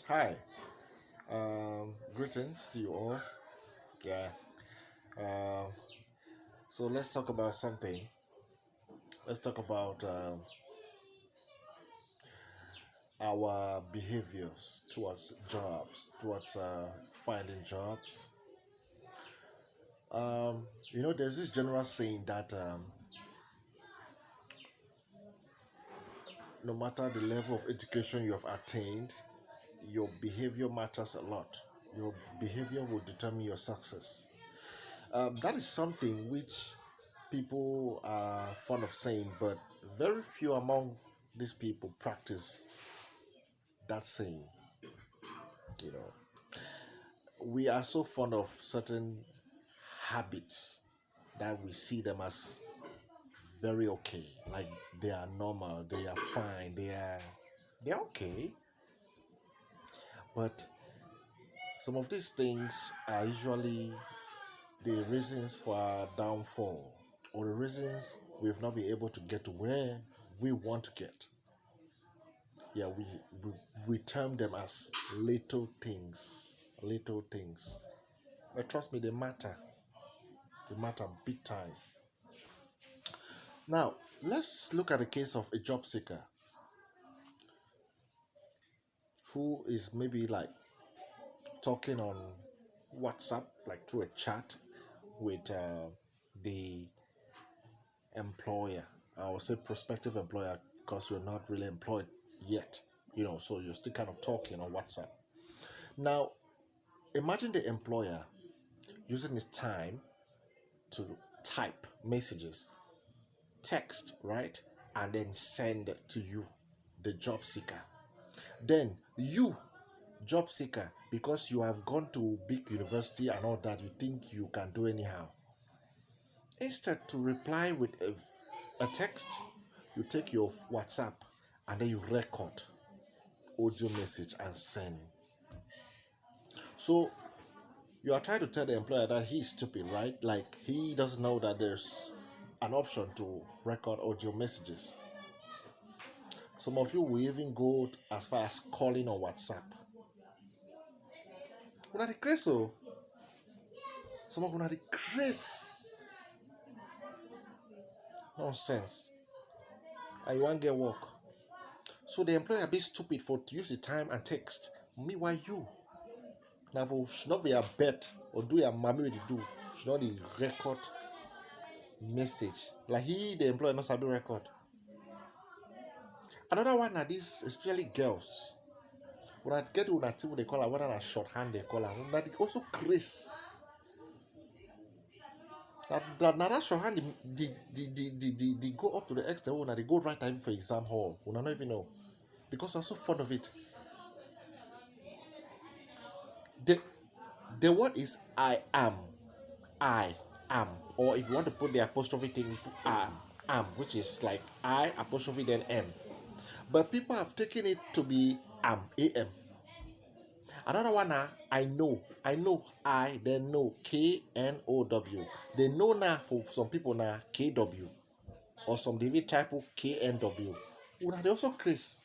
Hi, greetings to you all. Yeah, um, so let's talk about something. Let's talk about our behaviors towards jobs, towards finding jobs. There's this general saying that no matter the level of education you have attained, your behavior matters a lot. Your behavior will determine your success. That is something which people are fond of saying, but very few among these people practice that saying. You know, we are so fond of certain habits that we see them as very okay, like they are normal, they are fine, they're okay. But some of these things are usually the reasons for our downfall or the reasons we've not been able to get to where we want to get. Yeah, we, we term them as little things. Little things. But trust me, they matter. They matter big time. Now, let's look at the case of a job seeker who is maybe like talking on WhatsApp, like through a chat with the employer. I will say prospective employer because you're not really employed yet, so you're still kind of talking on WhatsApp. Now, imagine the employer using his time to type messages, text, right? And then send to you, the job seeker. Then you, job seeker, because you have gone to big university and all that, you think you can do anyhow. Instead to reply with a text, you take your WhatsApp and then you record audio message and send. So you are trying to tell the employer that he's stupid, right? Like he doesn't know that there's an option to record audio messages. Some of you will even go as far as calling on WhatsApp. Una the craze, oh. Some of una the craze. Nonsense. And you want get work. So the employer be stupid for to use the time and text. Meanwhile you. Now for should not be a bet or do a mommy with the do. Should not the record message. Like he the employer not sabi record. Another one are these, especially girls. When I get to that team they call her, whether a shorthand they call her, that they also craze. That shorthand they go up to the extent when they go right time for exam hall. We don't even know. Because I'm so fond of it. The the word is I am. I am. Or if you want to put the apostrophe thing, am, which is like I apostrophe then M. But people have taken it to be am. Another one now, I know. I know I then know KNOW. They know now for some people now KW. Or some David type of KNW. Una they also Chris.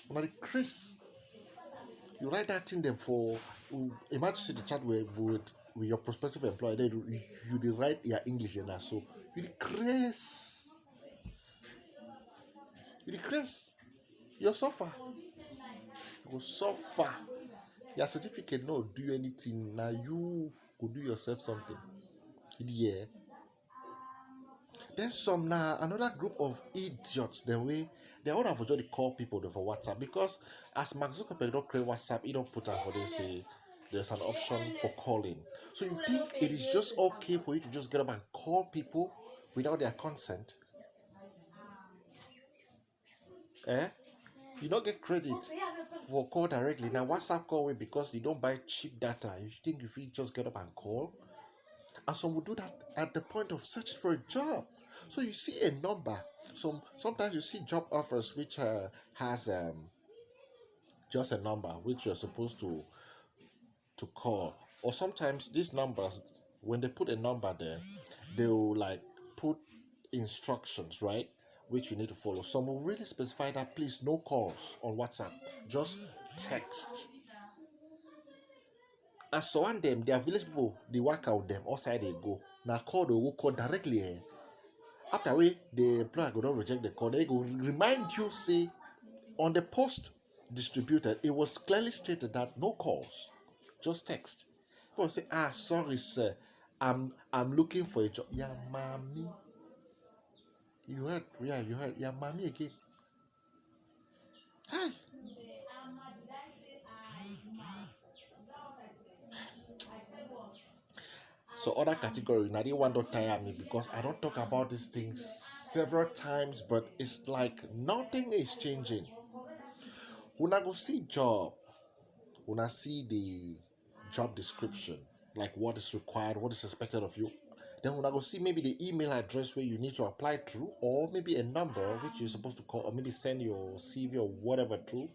Una the Chris. You write that thing them for imagine see the chat with your prospective employer. Then you write your English in that so you the Chris. You the Chris. You suffer. You go suffer. Your certificate no do anything. Now you go do yourself something. Yeah. Then some now another group of idiots the way they all have already call people for WhatsApp because as Mark Zuckerberg don't create WhatsApp, he don't put out for they say there's an option for calling. So you think it is just okay for you to just get up and call people without their consent? Eh? You don't get credit for call directly. Now WhatsApp call way because you don't buy cheap data. You think if you just get up and call? And some will do that at the point of searching for a job. So you see a number. Sometimes you see job offers which has just a number which you're supposed to call. Or sometimes these numbers, when they put a number there, they will like put instructions, right? which you need to follow. Some will really specify that please no calls on WhatsApp, just text. And so on them, their village people, they work out them outside they go. Now call the will call directly. After the employer go not reject the call, they go remind you, say, on the post distributed, it was clearly stated that no calls, just text. If I say, sorry, sir, I'm looking for a job. Yeah, mommy. You heard, yeah, mommy again. Hi. So other category, now they want to tire me because I don't talk about these things several times, but it's like nothing is changing. When I go see job, when I see the job description, like what is required, what is expected of you, then when I go see maybe the email address where you need to apply through, or maybe a number which you're supposed to call, or maybe send your CV or whatever through.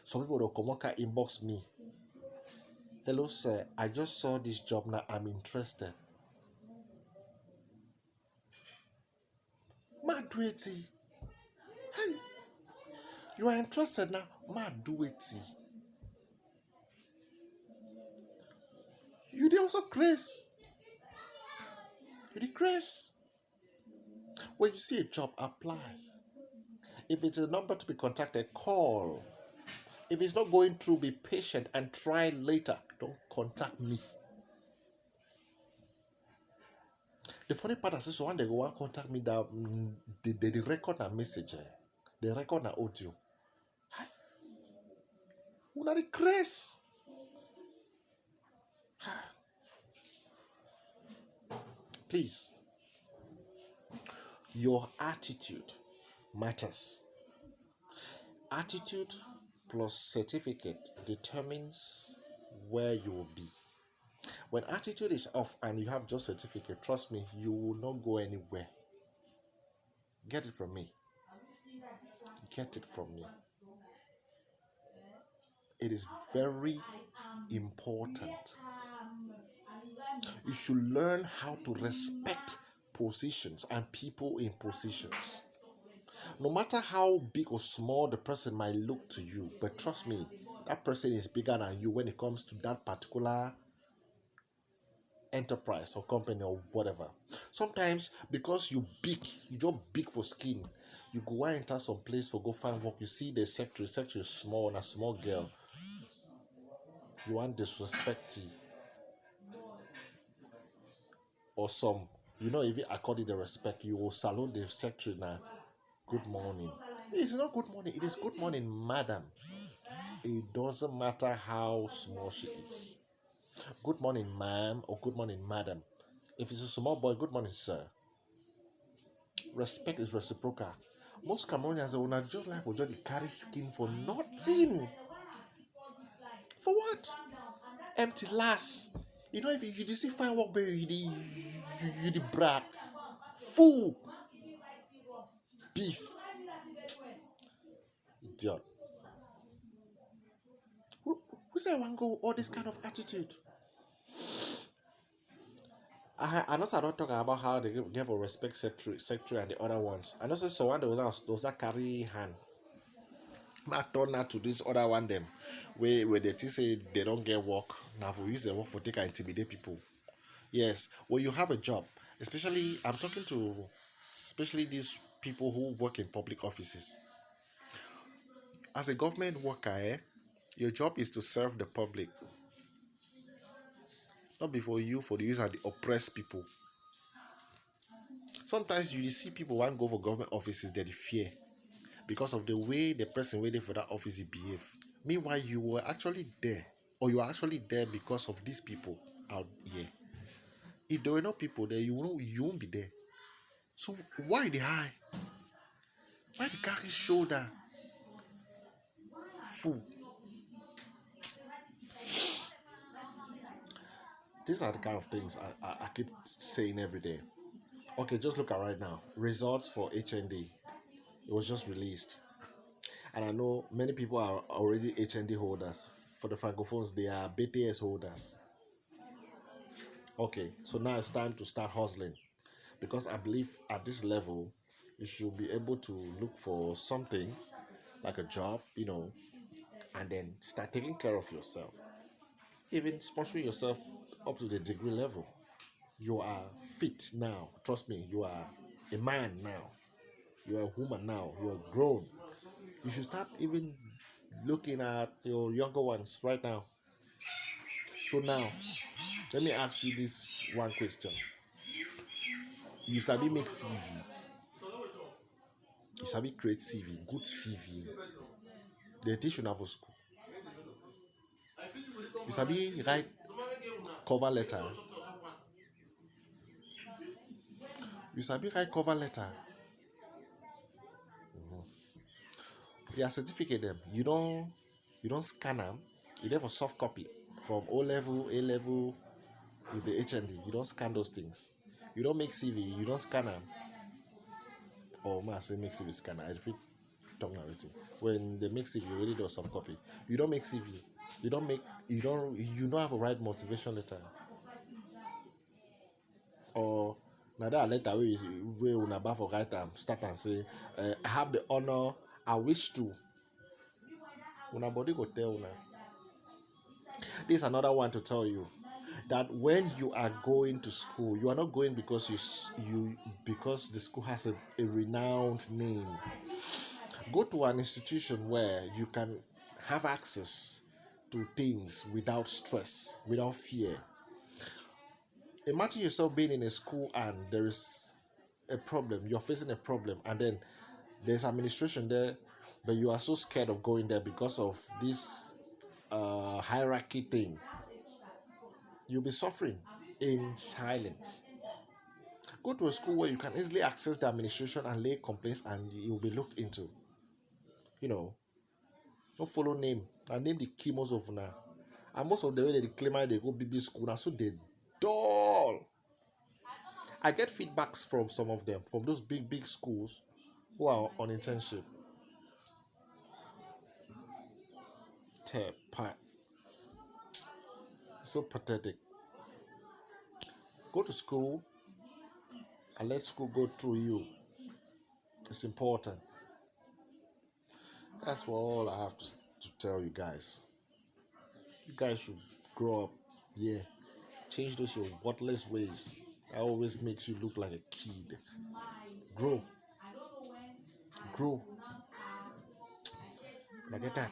Some people will come and inbox me. Hello, sir. I just saw this job now. I'm interested. Ma do it. Hey, you are interested now. Ma do it. You did also grace. You did grace. When you see a job, apply. If it's a number to be contacted, call. If it's not going through, be patient and try later. Don't contact me. The funny part is so when they go and contact me, that they record a message. They record an audio. Hi. Una the grace. Please, your attitude matters. Attitude plus certificate determines where you will be. When attitude is off and you have just certificate, trust me, you will not go anywhere. Get it from me. Get it from me. It is very important. You should learn how to respect positions and people in positions. No matter how big or small the person might look to you, but trust me, that person is bigger than you when it comes to that particular enterprise or company or whatever. Sometimes because you just big for skin, you go and enter some place for go find work. You see the sector is small and a small girl. You want disrespect it. Or some, even according the respect, you will salute the secretary now. Good morning. It's not good morning, it is good morning, madam. It doesn't matter how small she is. Good morning, ma'am, or good morning, madam. If it's a small boy, good morning, sir. Respect is reciprocal. Most Cameroonians will not just like will just carry skin for nothing. For what? Empty last. If you see fine work, baby, you the brat. Fool. Beef. Idiot. Who say I want to go with all this kind of attitude? I know I don't talk about how they give a respect secretary and the other ones. I know so one those that carry hand. I turn now to this other one them where they think say they don't get work. Now for use them work for take and intimidate people. Yes, when you have a job, especially I'm talking to especially these people who work in public offices. As a government worker, your job is to serve the public, not before you for the use of the oppressed people. Sometimes you see people want go for government offices, they fear because of the way the person waiting for that office behave. Meanwhile, you were actually there, or you are actually there because of these people out here. If there were no people there, you won't be there. So why the high? Why the carry shoulder? Fool. These are the kind of things I keep saying every day. Okay, just look at right now. Results for HND. It was just released. And I know many people are already HND holders. For the Francophones, they are BTS holders. Okay, so now it's time to start hustling. Because I believe at this level, You should be able to look for something like a job, and then start taking care of yourself. Even sponsoring yourself up to the degree level. You are fit now. Trust me, you are a man now. You are a woman now. You are grown. You should start even looking at your younger ones right now. So now, let me ask you this one question. You sabi make CV. You sabi create CV, good CV. They teach you now for school. You sabi write cover letter. You sabi write cover letter. Your certificate them. You don't scan them. You have a soft copy from O level, A level with the HND. You don't scan those things. You don't make CV. You don't scan them. Or I say make CV scanner. I feel talk narrative. When they make CV, you already do a soft copy. You don't make CV. You don't have a right motivation letter. Or now that letter where una about for write start and say I have the honor, I wish to. Una body go tell una. This is another one to tell you that when you are going to school, you are not going because because the school has a renowned name. Go to an institution where you can have access to things without stress, without fear. Imagine yourself being in a school and there is a problem, you're facing a problem, and then there's administration there, but you are so scared of going there because of this hierarchy thing. You'll be suffering in silence. Go to a school where you can easily access the administration and lay complaints and it will be looked into. You know, don't follow name. And name the key most of now. And most of the way they claim they go BB school now, so they dull. I get feedbacks from some of them, from those big schools who are on internship. So pathetic. Go to school and let school go through you. It's important. That's what all I have to tell you guys. You guys should grow up. Yeah. Change those your worthless ways. That always makes you look like a kid. Grow. Grow. Like that.